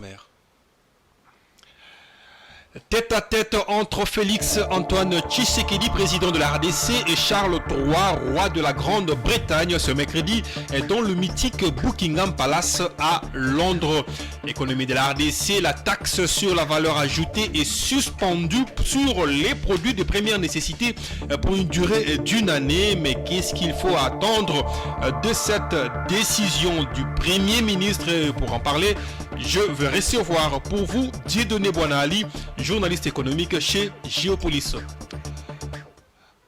sommaire. Tête à tête entre Félix Antoine Tshisekedi, président de la RDC, et Charles III, roi de la Grande-Bretagne, ce mercredi dans le mythique Buckingham Palace à Londres. Économie de la RDC, la taxe sur la valeur ajoutée est suspendue sur les produits de première nécessité pour une durée d'une année. Mais qu'est-ce qu'il faut attendre de cette décision du Premier ministre? Pour en parler, je vais recevoir pour vous Dieudonné Boanali, journaliste économique chez Géopolis.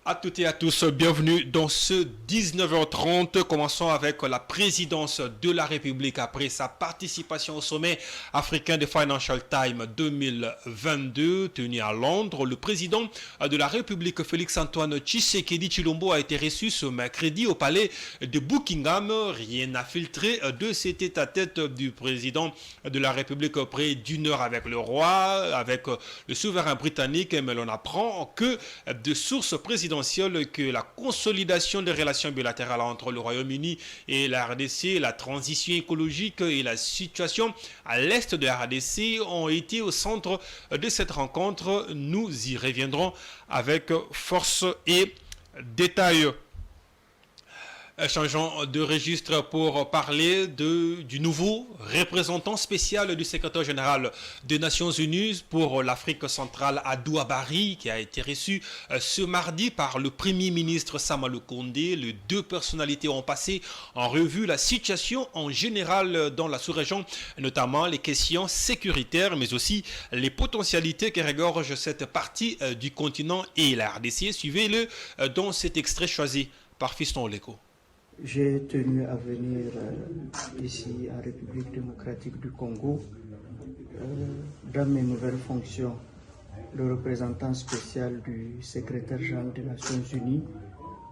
À toutes et à tous, bienvenue dans ce 19h30. Commençons avec la présidence de la République après sa participation au sommet africain de Financial Times 2022 tenu à Londres. Le président de la République, Félix Antoine Tshisekedi Tshilombo, a été reçu ce mercredi au palais de Buckingham. Rien n'a filtré de cet tête-à-tête du président de la République près d'une heure avec le roi, avec le souverain britannique, mais l'on apprend que de sources présidentielles que la consolidation des relations bilatérales entre le Royaume-Uni et la RDC, la transition écologique et la situation à l'est de la RDC ont été au centre de cette rencontre. Nous y reviendrons avec force et détail. Changeons de registre pour parler du nouveau représentant spécial du secrétaire général des Nations Unies pour l'Afrique centrale, Adou Abari, qui a été reçu ce mardi par le Premier ministre Samalou Kondé. Les deux personnalités ont passé en revue la situation en général dans la sous-région, notamment les questions sécuritaires, mais aussi les potentialités qui regorgent cette partie du continent et la RDC. Suivez-le dans cet extrait choisi par Fiston Oleko. J'ai tenu à venir ici en République démocratique du Congo dans mes nouvelles fonctions, le représentant spécial du secrétaire général des Nations Unies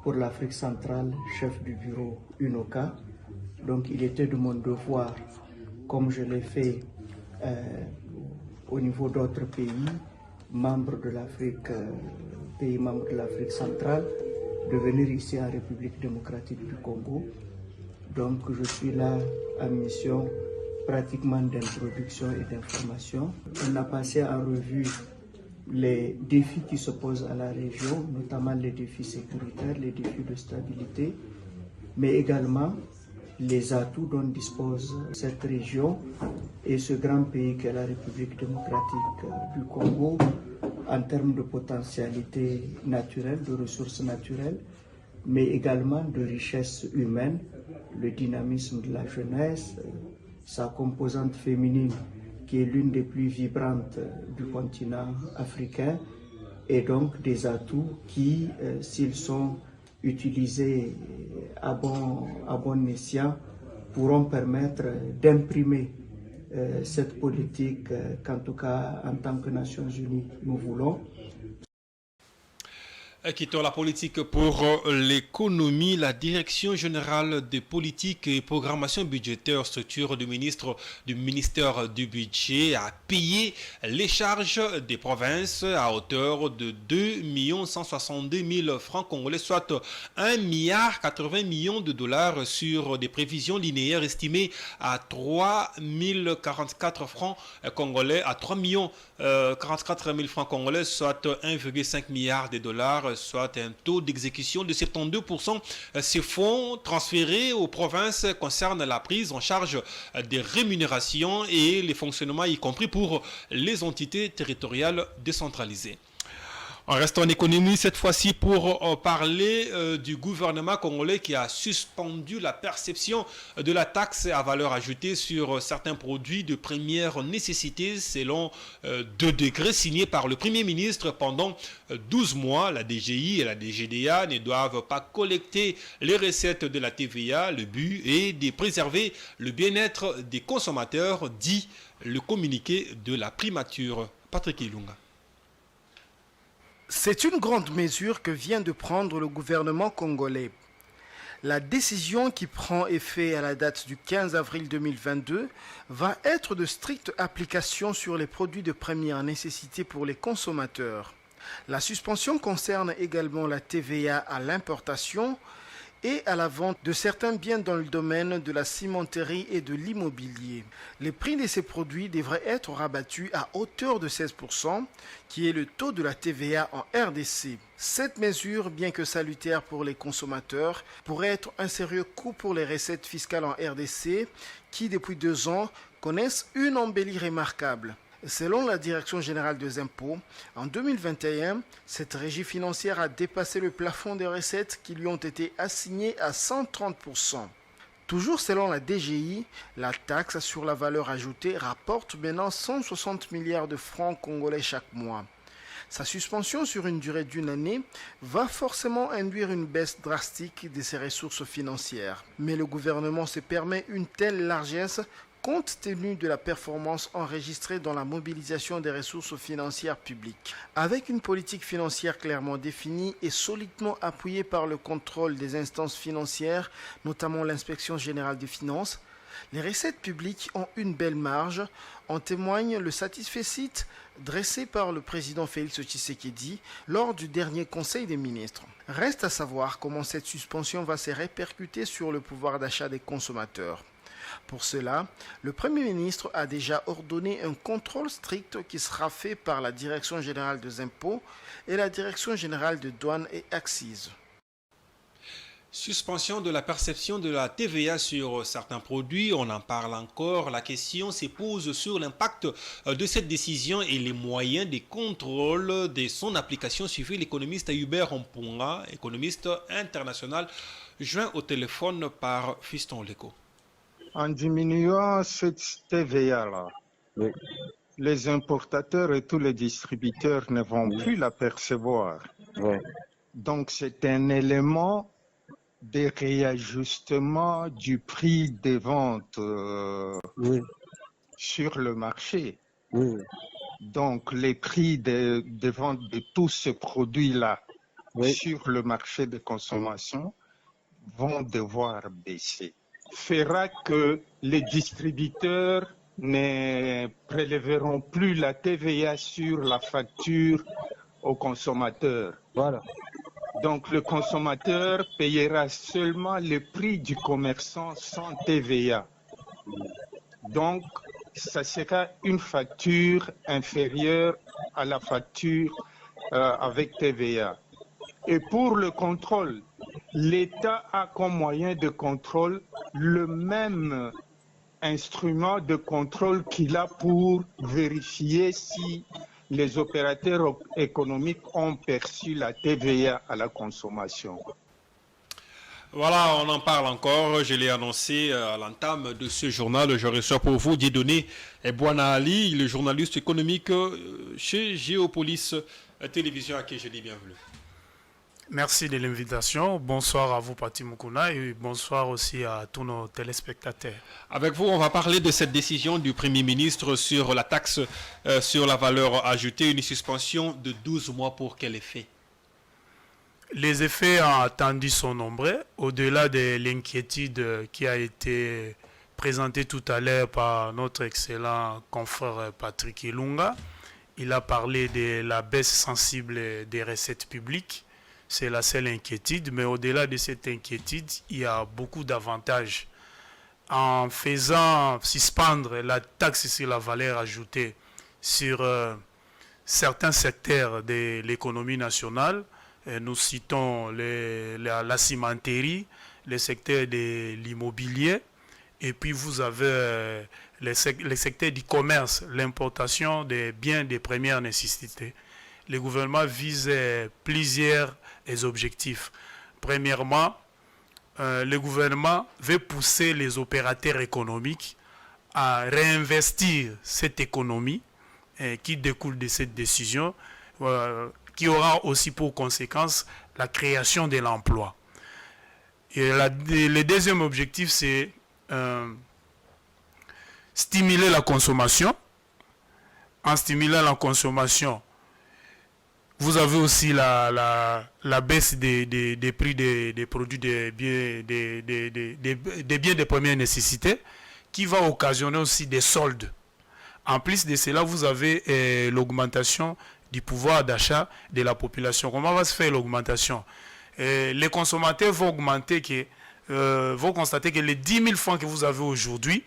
pour l'Afrique centrale, chef du bureau UNOCA. Donc il était de mon devoir, comme je l'ai fait au niveau d'autres pays, membres de l'Afrique, pays membres de l'Afrique centrale, de venir ici en République démocratique du Congo. Donc je suis là en mission pratiquement d'introduction et d'information. On a passé en revue les défis qui se posent à la région, notamment les défis sécuritaires, les défis de stabilité, mais également les atouts dont dispose cette région et ce grand pays qu'est la République démocratique du Congo en termes de potentialité naturelle, de ressources naturelles, mais également de richesse humaine, le dynamisme de la jeunesse, sa composante féminine qui est l'une des plus vibrantes du continent africain, et donc des atouts qui, s'ils sont utilisés à bon escient, pourront permettre d'imprimer cette politique qu'en tout cas en tant que Nations Unies nous voulons. Quittons la politique pour l'économie. La Direction générale des politiques et programmation budgétaire, structure du ministère du budget, a payé les charges des provinces à hauteur de 2 162 000 francs congolais, soit 1,80 milliard de dollars sur des prévisions linéaires estimées à 3 044 francs congolais, à 3 44 000 francs congolais, soit 1,5 milliard de dollars, soit un taux d'exécution de 72%. Ces fonds transférés aux provinces concernent la prise en charge des rémunérations et les fonctionnements, y compris pour les entités territoriales décentralisées. On reste en économie cette fois-ci pour parler du gouvernement congolais qui a suspendu la perception de la taxe à valeur ajoutée sur certains produits de première nécessité selon 2 décrets signés par le Premier ministre. Pendant 12 mois, la DGI et la DGDA ne doivent pas collecter les recettes de la TVA. Le but est de préserver le bien-être des consommateurs, dit le communiqué de la primature. Patrick Ilunga. C'est une grande mesure que vient de prendre le gouvernement congolais. La décision qui prend effet à la date du 15 avril 2022 va être de stricte application sur les produits de première nécessité pour les consommateurs. La suspension concerne également la TVA à l'importation et à la vente de certains biens dans le domaine de la cimenterie et de l'immobilier. Les prix de ces produits devraient être rabattus à hauteur de 16%, qui est le taux de la TVA en RDC. Cette mesure, bien que salutaire pour les consommateurs, pourrait être un sérieux coup pour les recettes fiscales en RDC, qui depuis 2 ans connaissent une embellie remarquable. Selon la Direction générale des impôts, en 2021, cette régie financière a dépassé le plafond des recettes qui lui ont été assignées à 130%. Toujours selon la DGI, la taxe sur la valeur ajoutée rapporte maintenant 160 milliards de francs congolais chaque mois. Sa suspension sur une durée d'1 année va forcément induire une baisse drastique de ses ressources financières. Mais le gouvernement se permet une telle largesse compte tenu de la performance enregistrée dans la mobilisation des ressources financières publiques. Avec une politique financière clairement définie et solidement appuyée par le contrôle des instances financières, notamment l'inspection générale des finances, les recettes publiques ont une belle marge. En témoigne le satisfecit dressé par le président Félix Tshisekedi lors du dernier Conseil des ministres. Reste à savoir comment cette suspension va se répercuter sur le pouvoir d'achat des consommateurs. Pour cela, le Premier ministre a déjà ordonné un contrôle strict qui sera fait par la Direction générale des impôts et la Direction générale des douanes et accises. Suspension de la perception de la TVA sur certains produits, on en parle encore. La question se pose sur l'impact de cette décision et les moyens de contrôle de son application, suivi l'économiste Hubert Ompunga, économiste international, joint au téléphone par Fiston Leko. En diminuant cette TVA-là, oui, les importateurs et tous les distributeurs ne vont plus la percevoir. Oui. Donc c'est un élément de réajustement du prix des ventes oui, sur le marché. Oui. Donc les prix de vente de tous ces produits-là oui, sur le marché de consommation vont devoir baisser. Fera que les distributeurs ne prélèveront plus la TVA sur la facture aux consommateurs. Voilà. Donc le consommateur payera seulement le prix du commerçant sans TVA. Donc ça sera une facture inférieure à la facture avec TVA. Et pour le contrôle, l'État a comme moyen de contrôle le même instrument de contrôle qu'il a pour vérifier si les opérateurs économiques ont perçu la TVA à la consommation. Voilà, on en parle encore. Je l'ai annoncé à l'entame de ce journal. Je reçois pour vous Dieudonné Bouana Ali, le journaliste économique chez Géopolis Télévision, à qui je dis bienvenue. Merci de l'invitation. Bonsoir à vous, Pati Moukouna, et bonsoir aussi à tous nos téléspectateurs. Avec vous, on va parler de cette décision du Premier ministre sur la taxe sur la valeur ajoutée, une suspension de 12 mois pour quel effet? Les effets attendus sont nombreux. Au-delà de l'inquiétude qui a été présentée tout à l'heure par notre excellent confrère Patrick Ilunga, il a parlé de la baisse sensible des recettes publiques. C'est la seule inquiétude, mais au-delà de cette inquiétude, il y a beaucoup d'avantages. En faisant suspendre la taxe sur la valeur ajoutée sur certains secteurs de l'économie nationale, nous citons la cimenterie, le secteur de l'immobilier, et puis vous avez le secteur du commerce, l'importation des biens de première nécessité. Le gouvernement vise plusieurs objectifs. Premièrement, le gouvernement veut pousser les opérateurs économiques à réinvestir cette économie qui découle de cette décision, qui aura aussi pour conséquence la création de l'emploi. Et le deuxième objectif, c'est stimuler la consommation. En stimulant la consommation, vous avez aussi la baisse des prix des produits des biens de première nécessité qui va occasionner aussi des soldes. En plus de cela, vous avez l'augmentation du pouvoir d'achat de la population. Comment va se faire l'augmentation? les consommateurs vont constater que les 10 000 francs que vous avez aujourd'hui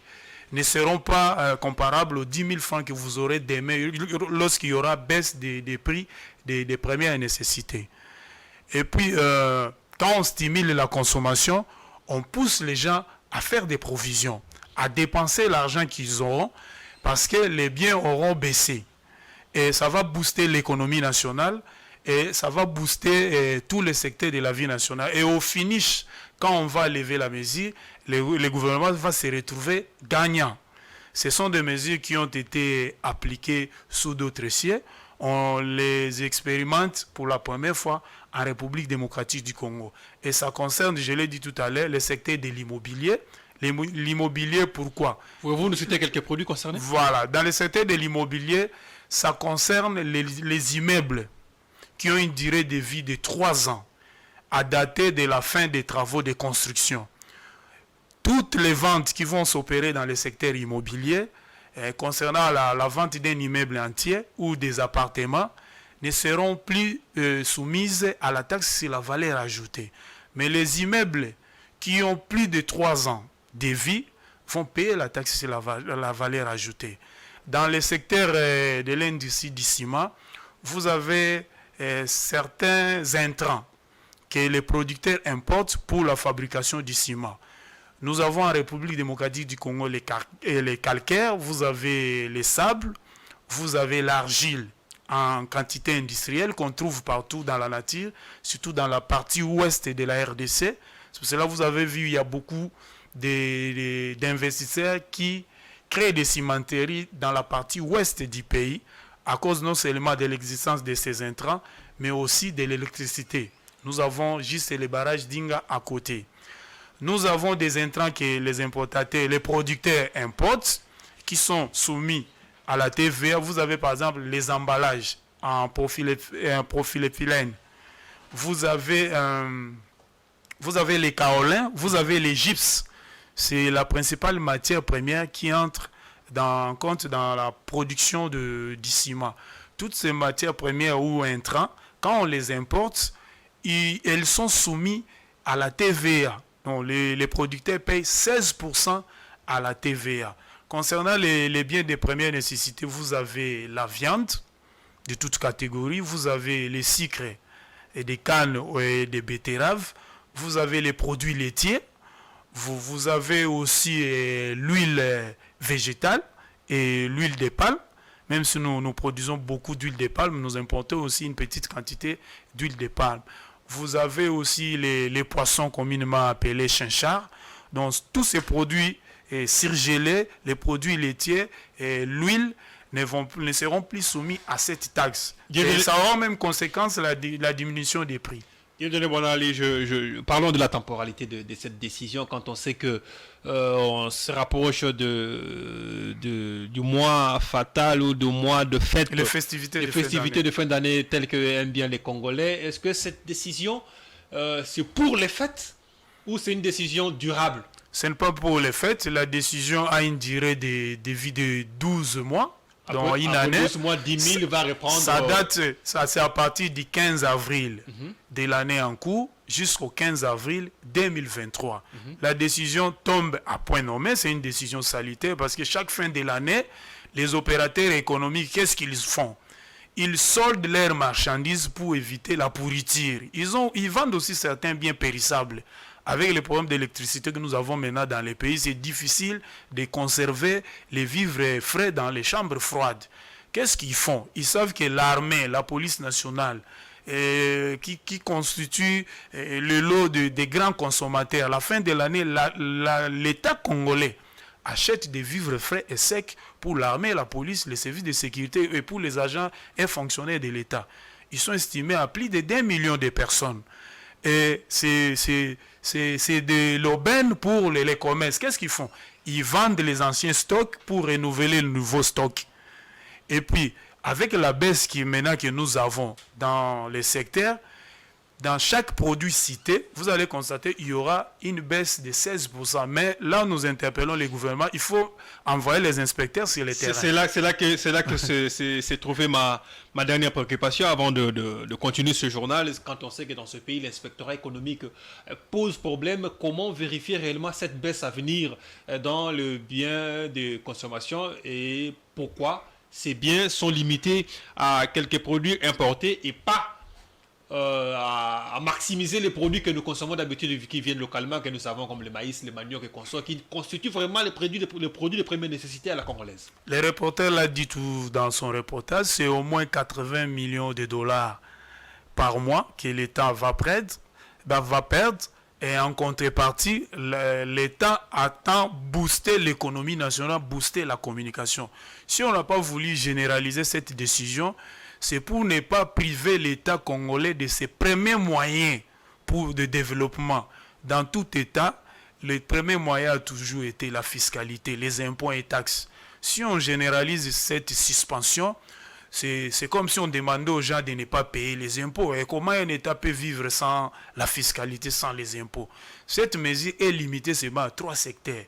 ne seront pas comparables aux 10 000 francs que vous aurez demain lorsqu'il y aura baisse des prix des premières nécessités. Et puis, quand on stimule la consommation, on pousse les gens à faire des provisions, à dépenser l'argent qu'ils auront parce que les biens auront baissé. Et ça va booster l'économie nationale et ça va booster tous les secteurs de la vie nationale. Et au finish, quand on va lever la mesure, le gouvernement va se retrouver gagnant. Ce sont des mesures qui ont été appliquées sous d'autres sièges. On les expérimente pour la première fois en République démocratique du Congo. Et ça concerne, je l'ai dit tout à l'heure, le secteur de l'immobilier. L'immobilier, pourquoi? Pouvez-vous nous citer quelques produits concernés? Voilà, dans le secteur de l'immobilier, ça concerne les immeubles qui ont une durée de vie de 3 ans, à dater de la fin des travaux de construction. Toutes les ventes qui vont s'opérer dans le secteur immobilier, concernant la vente d'un immeuble entier ou des appartements, ne seront plus soumises à la taxe sur la valeur ajoutée. Mais les immeubles qui ont plus de 3 ans de vie vont payer la taxe sur la valeur ajoutée. Dans le secteur de l'industrie du ciment, vous avez certains intrants que les producteurs importent pour la fabrication du ciment. Nous avons en République démocratique du Congo les calcaires, vous avez les sables, vous avez l'argile en quantité industrielle qu'on trouve partout dans la nature, surtout dans la partie ouest de la RDC. C'est pour cela que vous avez vu, il y a beaucoup d'investisseurs qui créent des cimenteries dans la partie ouest du pays à cause non seulement de l'existence de ces intrants, mais aussi de l'électricité. Nous avons juste les barrages d'Inga à côté. Nous avons des intrants que les importateurs, les producteurs importent, qui sont soumis à la TVA. Vous avez par exemple les emballages en polyéthylène. Vous avez les kaolins, vous avez les gypses. C'est la principale matière première qui entre en compte dans la production du ciment. Toutes ces matières premières ou intrants, quand on les importe, elles sont soumises à la TVA. Donc, les producteurs payent 16% à la TVA. Concernant les biens de première nécessité, vous avez la viande de toute catégorie, vous avez les sucres et des cannes et des betteraves, vous avez les produits laitiers, vous avez aussi l'huile végétale et l'huile de palme. Même si nous produisons beaucoup d'huile de palme, nous importons aussi une petite quantité d'huile de palme. Vous avez aussi les poissons communément appelés chinchards. Donc tous ces produits surgelés, les produits laitiers et l'huile ne seront plus soumis à cette taxe. Et ça aura même conséquence la diminution des prix. Parlons de la temporalité de cette décision quand on sait que on se rapproche du mois fatal ou du mois de fête. Les festivités de fin d'année telles que aiment bien les Congolais. Est-ce que cette décision, c'est pour les fêtes ou c'est une décision durable? Ce n'est pas pour les fêtes. La décision a une durée de vie de 12 mois. Dans une année, 12 mois, 10 000 va reprendre. C'est à partir du 15 avril de l'année en cours jusqu'au 15 avril 2023. La décision tombe à point nommé, c'est une décision salutaire parce que chaque fin de l'année, les opérateurs économiques, qu'est-ce qu'ils font? Ils soldent leurs marchandises pour éviter la pourriture. Ils vendent aussi certains biens périssables. Avec les problèmes d'électricité que nous avons maintenant dans les pays, c'est difficile de conserver les vivres frais dans les chambres froides. Qu'est-ce qu'ils font? Ils savent que l'armée, la police nationale, qui constitue le lot des grands consommateurs, à la fin de l'année, l'État congolais achète des vivres frais et secs pour l'armée, la police, les services de sécurité et pour les agents et fonctionnaires de l'État. Ils sont estimés à plus de 1 million de personnes. Et c'est de l'aubaine pour les commerces. Qu'est-ce qu'ils font? Ils vendent les anciens stocks pour renouveler le nouveau stock. Et puis, avec la baisse maintenant que nous avons dans les secteurs, dans chaque produit cité, vous allez constater qu'il y aura une baisse de 16%. Mais là, nous interpellons les gouvernements. Il faut envoyer les inspecteurs sur les terrains. C'est là que c'est trouvé ma dernière préoccupation avant de continuer ce journal. Quand on sait que dans ce pays, l'inspectorat économique pose problème, comment vérifier réellement cette baisse à venir dans le bien de consommation et pourquoi ces biens sont limités à quelques produits importés et pas à maximiser les produits que nous consommons d'habitude qui viennent localement, que nous savons comme le maïs, le manioc et consorts, qui constituent vraiment les produits de première nécessité à la congolaise. Le reporter l'a dit tout dans son reportage, c'est au moins 80 millions de dollars par mois que l'État va perdre. Et en contrepartie, l'État attend booster l'économie nationale, booster la communication. Si on n'a pas voulu généraliser cette décision, c'est pour ne pas priver l'État congolais de ses premiers moyens de développement. Dans tout État, le premier moyen a toujours été la fiscalité, les impôts et taxes. Si on généralise cette suspension, c'est comme si on demandait aux gens de ne pas payer les impôts. Et comment un État peut vivre sans la fiscalité, sans les impôts? Cette mesure est limitée seulement à 3 secteurs.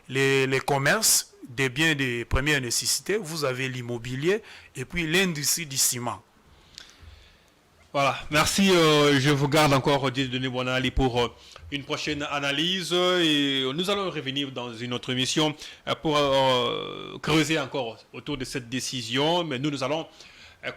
Les commerces, des biens de première nécessité, vous avez l'immobilier et puis l'industrie du ciment. Voilà, merci. Je vous garde encore Dieudonné Boinali pour une prochaine analyse et nous allons revenir dans une autre émission pour creuser encore autour de cette décision. Mais nous allons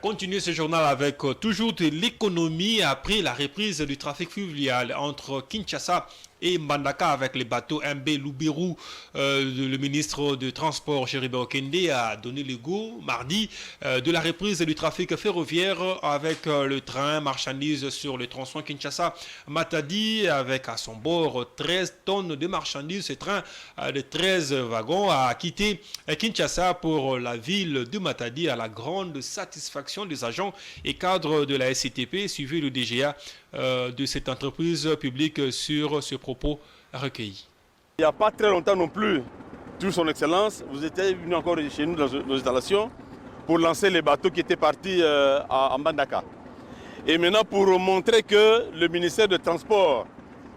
continuer ce journal avec toujours de l'économie après la reprise du trafic fluvial entre Kinshasa et Mbandaka avec les bateaux MB Louberou. Le ministre de Transport, Chéribert Okende, a donné le go mardi de la reprise du trafic ferroviaire avec le train marchandises sur le tronçon Kinshasa-Matadi avec à son bord 13 tonnes de marchandises. Ce train de 13 wagons a quitté Kinshasa pour la ville de Matadi à la grande satisfaction des agents et cadres de la SCTP, suivi le DGA de cette entreprise publique sur ce propos recueillis. Il n'y a pas très longtemps non plus, tout son excellence, vous étiez venu encore chez nous dans nos installations pour lancer les bateaux qui étaient partis à Mbandaka. Et maintenant pour montrer que le ministère de Transport,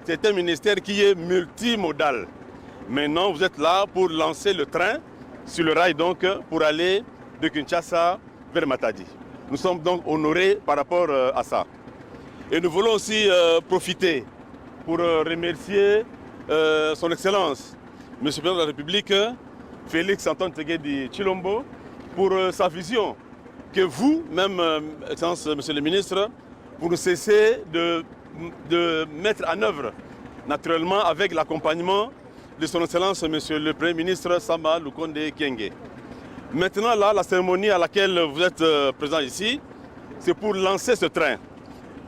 c'est un ministère qui est multimodal. Maintenant vous êtes là pour lancer le train sur le rail donc pour aller de Kinshasa vers Matadi. Nous sommes donc honorés par rapport à ça. Et nous voulons aussi profiter pour remercier son Excellence, M. le Président de la République, Félix Antoine Tshisekedi Tshilombo, pour sa vision que vous, même, Excellence, Monsieur le Ministre, vous ne cessez de mettre en œuvre, naturellement avec l'accompagnement de son Excellence, Monsieur le Premier ministre Sama Lukonde Kyenge. Maintenant, là, la cérémonie à laquelle vous êtes présent ici, c'est pour lancer ce train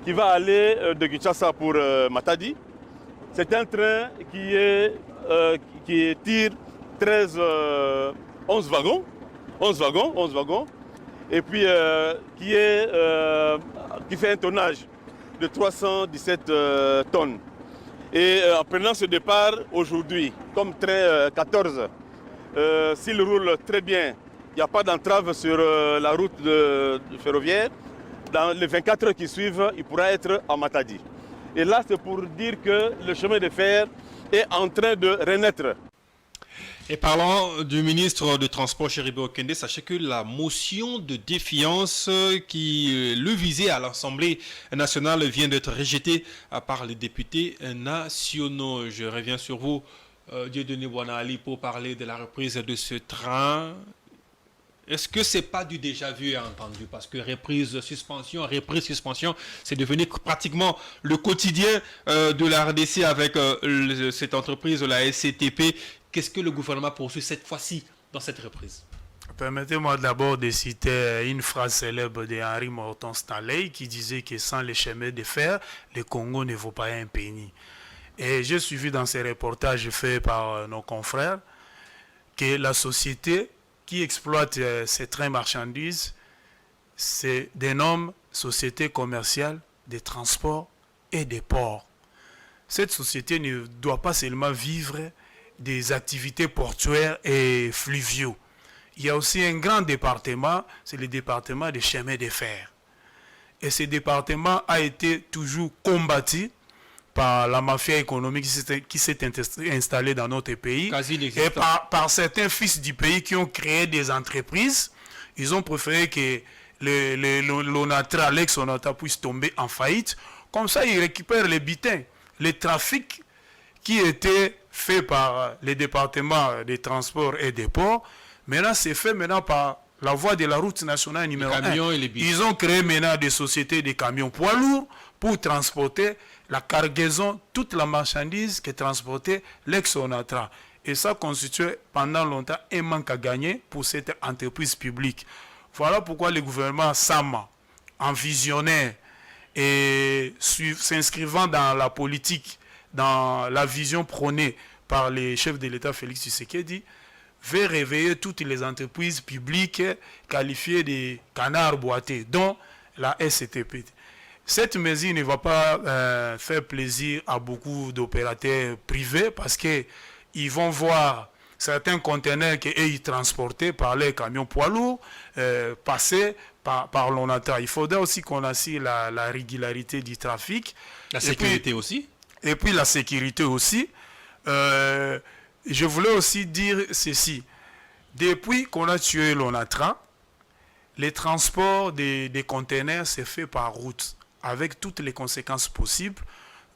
qui va aller de Kinshasa pour Matadi. C'est un train qui tire 11 wagons, et puis qui fait un tonnage de 317 tonnes. Et en prenant ce départ aujourd'hui, comme train 14, s'il roule très bien, il n'y a pas d'entrave sur la route ferroviaire. Dans les 24 heures qui suivent, il pourra être à Matadi. Et là, c'est pour dire que le chemin de fer est en train de renaître. Et parlant du ministre de Transport, Chéribert Okende, sachez que la motion de défiance qui le visait à l'Assemblée nationale vient d'être rejetée par les députés nationaux. Je reviens sur vous, Dieudonné Boinali, pour parler de la reprise de ce train. Est-ce que ce n'est pas du déjà vu et entendu? Parce que reprise, suspension, c'est devenu pratiquement le quotidien de la RDC avec cette entreprise, la SCTP. Qu'est-ce que le gouvernement poursuit cette fois-ci dans cette reprise? Permettez-moi d'abord de citer une phrase célèbre de Henri Morton Stanley qui disait que sans les chemins de fer, le Congo ne vaut pas un penny. Et j'ai suivi dans ces reportages faits par nos confrères que la société qui exploite ces trains marchandises se dénomme Société commerciale des transports et des ports. Cette société ne doit pas seulement vivre des activités portuaires et fluviaux. Il y a aussi un grand département, c'est le département des chemins de fer. Et ce département a été toujours combattu par la mafia économique qui s'est installée dans notre pays. Et par certains fils du pays qui ont créé des entreprises. Ils ont préféré que l'ONATRA, l'ex-ONATRA, puisse tomber en faillite. Comme ça, ils récupèrent les butins. Les trafics qui étaient faits par les départements des transports et des ports, maintenant, c'est fait par la voie de la route nationale numéro 1. Ils ont créé maintenant des sociétés de camions poids lourds pour transporter la cargaison, toute la marchandise que transportait l'ex-ONATRA. Et ça constituait pendant longtemps un manque à gagner pour cette entreprise publique. Voilà pourquoi le gouvernement Sama, en visionnaire et s'inscrivant dans la politique, dans la vision prônée par les chefs de l'État Félix Tshisekedi, veut réveiller toutes les entreprises publiques qualifiées de canards boités, dont la SCTP. Cette mesure ne va pas faire plaisir à beaucoup d'opérateurs privés parce qu'ils vont voir certains conteneurs qu'ils transportaient par les camions poids lourds passer par l'ONATRA. Il faudra aussi qu'on assure la régularité du trafic. La sécurité aussi. Et puis la sécurité aussi. Je voulais aussi dire ceci. Depuis qu'on a tué l'ONATRA, les transports des conteneurs s'est fait par route, avec toutes les conséquences possibles.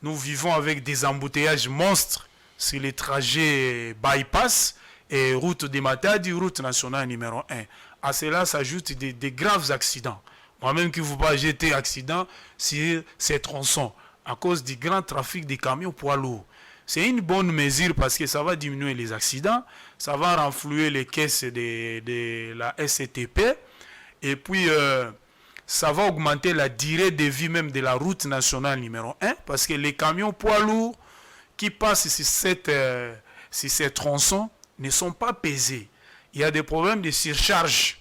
Nous vivons avec des embouteillages monstres sur les trajets bypass et route de Matadi, route nationale numéro 1. À cela s'ajoutent des graves accidents. Moi-même qui vous pas jeter accident sur ces tronçons à cause du grand trafic des camions poids lourds. C'est une bonne mesure parce que ça va diminuer les accidents, ça va renflouer les caisses de la SCTP et puis ça va augmenter la durée de vie même de la route nationale numéro 1 parce que les camions poids lourds qui passent sur ces tronçons ne sont pas pesés. Il y a des problèmes de surcharge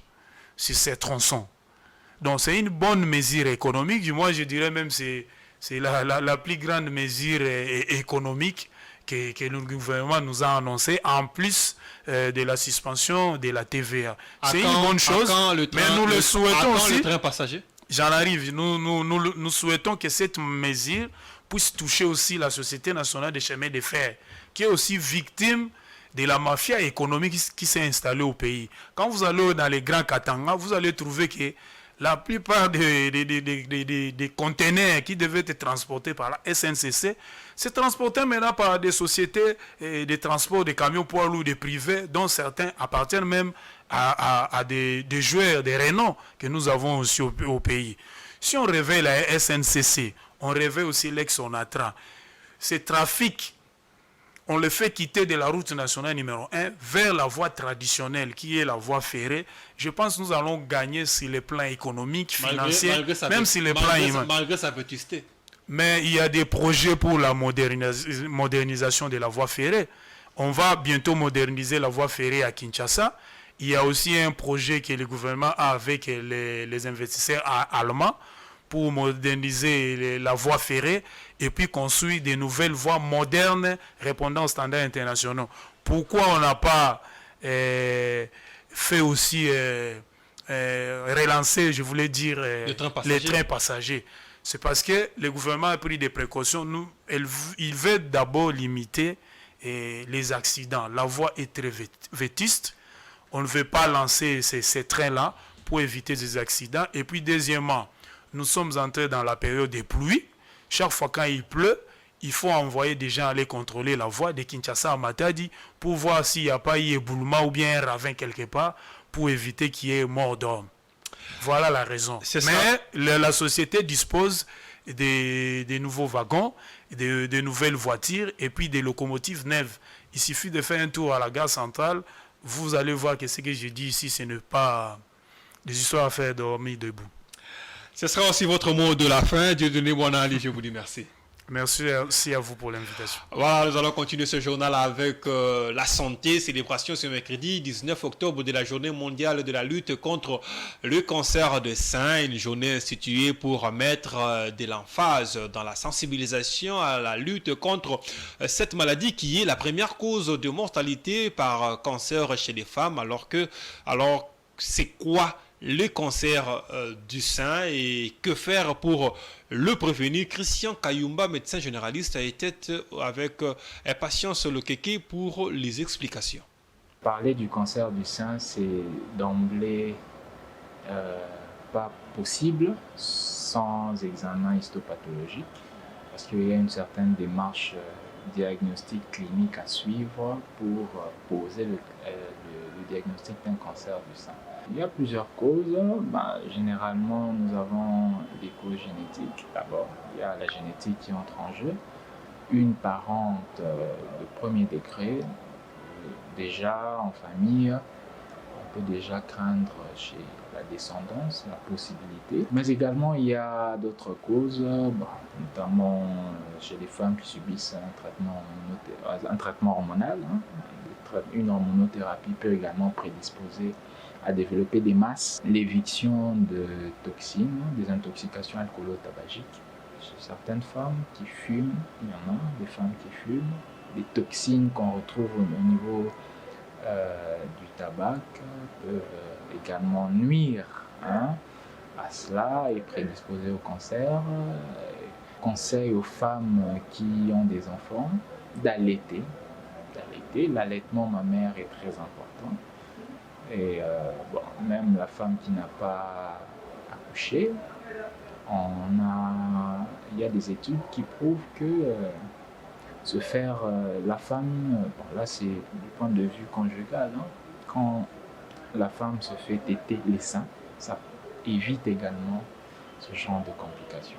sur ces tronçons. Donc c'est une bonne mesure économique. Du moins, je dirais même que c'est la plus grande mesure économique que le gouvernement nous a annoncé, en plus de la suspension de la TVA. C'est une bonne chose, mais nous le souhaitons aussi. Le train passager. J'en arrive. Nous souhaitons que cette mesure puisse toucher aussi la Société nationale des chemins de fer, qui est aussi victime de la mafia économique qui s'est installée au pays. Quand vous allez dans les grands Katanga, vous allez trouver que la plupart des conteneurs qui devaient être transportés par la SNCC, c'est transporté maintenant par des sociétés de transport de camions poids lourds des privés, dont certains appartiennent même à des joueurs, des renom que nous avons aussi au pays. Si on réveille la SNCC, on réveille aussi l'ex-ONATRA. Ces trafics, on le fait quitter de la route nationale numéro 1 vers la voie traditionnelle qui est la voie ferrée. Je pense que nous allons gagner sur les plans économiques, financiers, même sur les plans humains. Malgré sa vétusté. Mais il y a des projets pour la modernisation de la voie ferrée. On va bientôt moderniser la voie ferrée à Kinshasa. Il y a aussi un projet que le gouvernement a avec les investisseurs allemands pour moderniser la voie ferrée et puis construire des nouvelles voies modernes répondant aux standards internationaux. Pourquoi on n'a pas fait aussi relancer, je voulais dire, les trains passagers? C'est parce que le gouvernement a pris des précautions. Il veut d'abord limiter les accidents. La voie est très vétuste. On ne veut pas lancer ces trains-là pour éviter des accidents. Et puis deuxièmement, nous sommes entrés dans la période des pluies. Chaque fois quand il pleut, il faut envoyer des gens aller contrôler la voie de Kinshasa à Matadi pour voir s'il n'y a pas eu éboulement ou bien un ravin quelque part pour éviter qu'il y ait mort d'homme. Voilà la raison. Mais la société dispose des nouveaux wagons, de nouvelles voitures et puis des locomotives neuves. Il suffit de faire un tour à la gare centrale. Vous allez voir que ce que je dis ici, ce n'est pas des histoires à faire dormir debout. Ce sera aussi votre mot de la fin. Dieu donné mon Ali, je vous dis merci. Merci aussi à vous pour l'invitation. Voilà, nous allons continuer ce journal avec la santé. Célébration ce mercredi 19 octobre de la journée mondiale de la lutte contre le cancer du sein. Une journée instituée pour mettre de l'emphase dans la sensibilisation à la lutte contre cette maladie qui est la première cause de mortalité par cancer chez les femmes. Alors c'est quoi le cancer du sein et que faire pour le prévenir. Christian Kayumba, médecin généraliste, a été avec Patience Lokeke pour les explications. Parler du cancer du sein, c'est d'emblée pas possible sans examen histopathologique, parce qu'il y a une certaine démarche diagnostic clinique à suivre pour poser le diagnostic d'un cancer du sein. Il y a plusieurs causes. Généralement, nous avons des causes génétiques. D'abord, il y a la génétique qui entre en jeu. Une parente de premier degré, déjà en famille, on peut déjà craindre chez la descendance la possibilité. Mais également, il y a d'autres causes, notamment chez les femmes qui subissent un traitement hormonal. Une hormonothérapie peut également prédisposer à développer des masses, l'éviction de toxines, des intoxications alcoolo-tabagiques. Chez certaines femmes qui fument, il y en a des femmes qui fument, des toxines qu'on retrouve au niveau du tabac peuvent également nuire à cela et prédisposer au cancer. Conseil aux femmes qui ont des enfants d'allaiter. L'allaitement mammaire est très important. Et même la femme qui n'a pas accouché, il y a des études qui prouvent que se faire la femme, là c'est du point de vue conjugal, quand la femme se fait téter les seins, ça évite également ce genre de complications.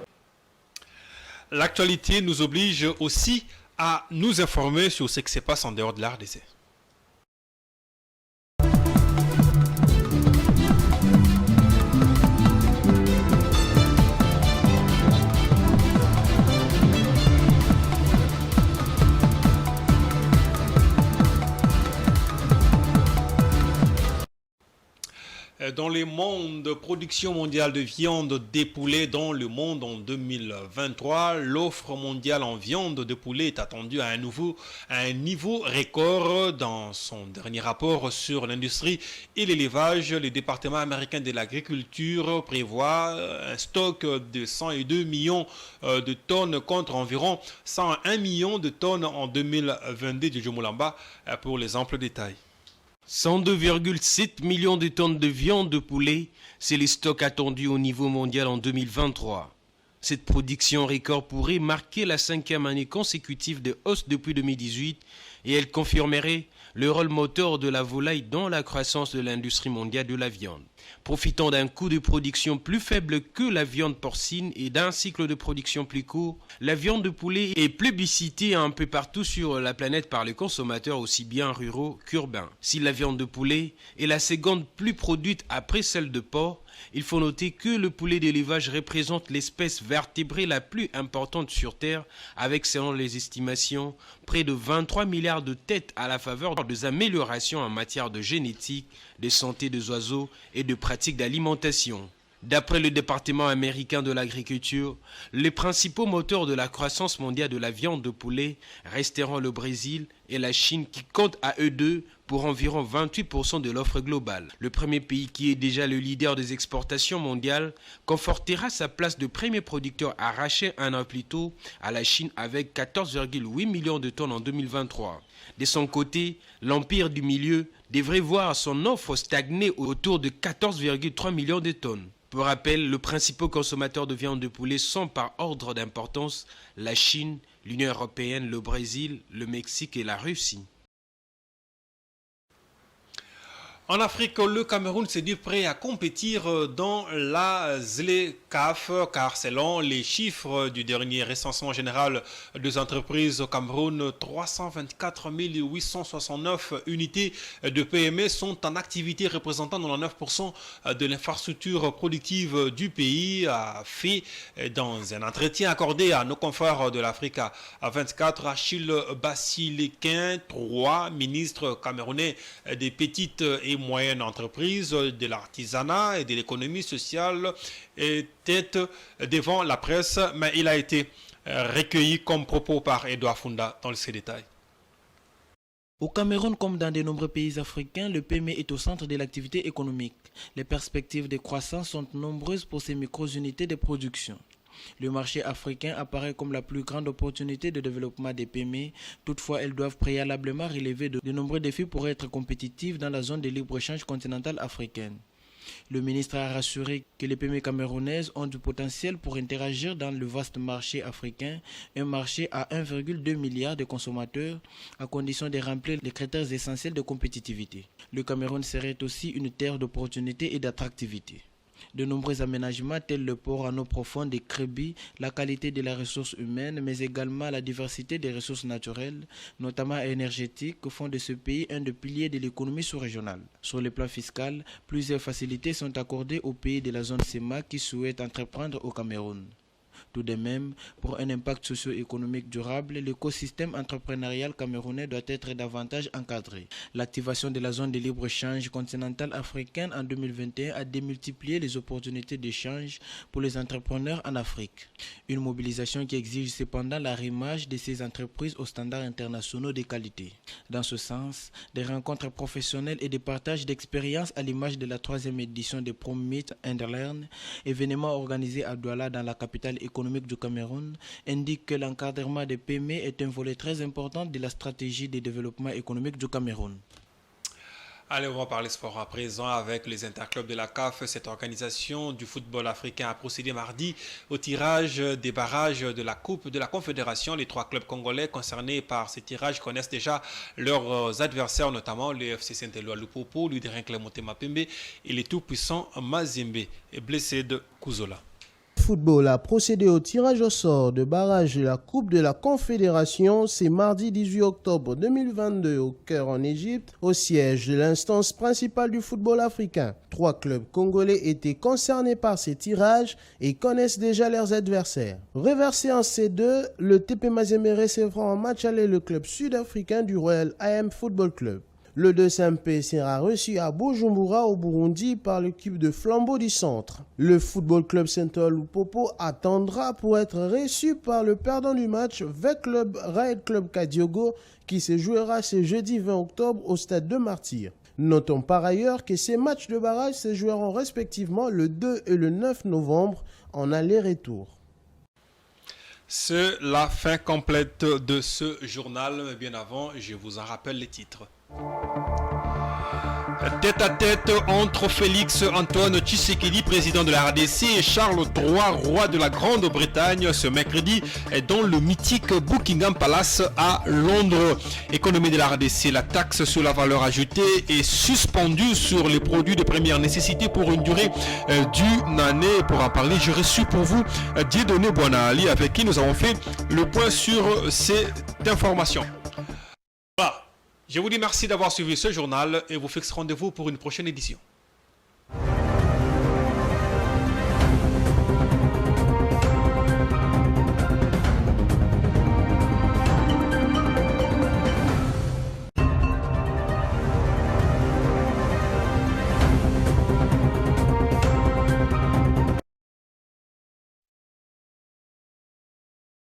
L'actualité nous oblige aussi à nous informer sur ce qui se passe en dehors de la RDC. Dans le monde, production mondiale de viande de poulet dans le monde en 2023, l'offre mondiale en viande de poulet est attendue à un niveau record. Dans son dernier rapport sur l'industrie et l'élevage, le département américain de l'agriculture prévoit un stock de 102 millions de tonnes contre environ 101 millions de tonnes en 2022 de Jomolamba pour les amples détails. 102,7 millions de tonnes de viande de poulet, c'est le stock attendu au niveau mondial en 2023. Cette production record pourrait marquer la 5e année consécutive de hausse depuis 2018 et elle confirmerait le rôle moteur de la volaille dans la croissance de l'industrie mondiale de la viande. Profitant d'un coût de production plus faible que la viande porcine et d'un cycle de production plus court, la viande de poulet est plébiscitée un peu partout sur la planète par les consommateurs aussi bien ruraux qu'urbains. Si la viande de poulet est la seconde plus produite après celle de porc, il faut noter que le poulet d'élevage représente l'espèce vertébrée la plus importante sur Terre, avec, selon les estimations, près de 23 milliards de têtes à la faveur des améliorations en matière de génétique, de santé des oiseaux et de pratiques d'alimentation. D'après le département américain de l'agriculture, les principaux moteurs de la croissance mondiale de la viande de poulet resteront le Brésil et la Chine qui comptent à eux deux pour environ 28% de l'offre globale. Le premier pays qui est déjà le leader des exportations mondiales confortera sa place de premier producteur arraché un an plus tôt à la Chine avec 14,8 millions de tonnes en 2023. De son côté, l'Empire du Milieu devrait voir son offre stagner autour de 14,3 millions de tonnes. Pour rappel, les principaux consommateurs de viande de poulet sont par ordre d'importance la Chine, l'Union européenne, le Brésil, le Mexique et la Russie. En Afrique, le Cameroun s'est dit prêt à compétir dans la ZLECAf, car selon les chiffres du dernier recensement général des entreprises au Cameroun, 324 869 unités de PME sont en activité, représentant 99% de l'infrastructure productive du pays, a fait dans un entretien accordé à nos confrères de l'Afrique à 24, Achille Bassiliquin, 3 ministres camerounais des petites et moyennes entreprises, de l'artisanat et de l'économie sociale, était devant la presse, mais il a été recueilli comme propos par Edouard Funda dans ces détails. Au Cameroun, comme dans de nombreux pays africains, le PME est au centre de l'activité économique. Les perspectives de croissance sont nombreuses pour ces micro-unités de production. Le marché africain apparaît comme la plus grande opportunité de développement des PME. Toutefois, elles doivent préalablement relever de nombreux défis pour être compétitives dans la zone de libre-échange continentale africaine. Le ministre a rassuré que les PME camerounaises ont du potentiel pour interagir dans le vaste marché africain, un marché à 1,2 milliard de consommateurs, à condition de remplir les critères essentiels de compétitivité. Le Cameroun serait aussi une terre d'opportunités et d'attractivité. De nombreux aménagements tels le port en eau profonde des Crébi, la qualité de la ressource humaine, mais également la diversité des ressources naturelles, notamment énergétiques, font de ce pays un des piliers de l'économie sous-régionale. Sur le plan fiscal, plusieurs facilités sont accordées aux pays de la zone CEMA qui souhaitent entreprendre au Cameroun. Tout de même, pour un impact socio-économique durable, l'écosystème entrepreneurial camerounais doit être davantage encadré. L'activation de la zone de libre-échange continentale africaine en 2021 a démultiplié les opportunités d'échange pour les entrepreneurs en Afrique. Une mobilisation qui exige cependant l'arrimage de ces entreprises aux standards internationaux de qualité. Dans ce sens, des rencontres professionnelles et des partages d'expériences à l'image de la 3e édition de PromMeet and Learn, événement organisé à Douala dans la capitale économique du Cameroun, indique que l'encadrement des PME est un volet très important de la stratégie de développement économique du Cameroun. Allez, on va parler sport à présent avec les interclubs de la CAF. Cette organisation du football africain a procédé mardi au tirage des barrages de la Coupe de la Confédération. Les 3 clubs congolais concernés par ces tirages connaissent déjà leurs adversaires, notamment le FC Saint-Éloi Lupopo, l'Udirin Clémonté Pembe et les tout-puissants Mazembe et blessé de Kouzola. Football a procédé au tirage au sort de barrage de la Coupe de la Confédération. C'est mardi 18 octobre 2022 au Caire en Égypte, au siège de l'instance principale du football africain. 3 clubs congolais étaient concernés par ces tirages et connaissent déjà leurs adversaires. Reversé en C2, le TP Mazembe recevra en match aller le club sud-africain du Royal AM Football Club. Le 2MP sera reçu à Bujumbura au Burundi par l'équipe de Flambeau du Centre. Le Football Club Saint-Éloi Lupopo attendra pour être reçu par le perdant du match VEC Club Raid Club Kadiogo qui se jouera ce jeudi 20 octobre au stade de Martyrs. Notons par ailleurs que ces matchs de barrage se joueront respectivement le 2 et le 9 novembre en aller-retour. C'est la fin complète de ce journal, mais bien avant, je vous en rappelle les titres. Tête à tête entre Félix Antoine Tshisekedi, président de la RDC, et Charles III, roi de la Grande-Bretagne, ce mercredi dans le mythique Buckingham Palace à Londres. Économie de la RDC, la taxe sur la valeur ajoutée est suspendue sur les produits de première nécessité pour une durée d'une année. Pour en parler, j'ai reçu pour vous Dieudonné Boinali, avec qui nous avons fait le point sur cette information. Voilà. Je vous dis merci d'avoir suivi ce journal et vous fixe rendez-vous pour une prochaine édition.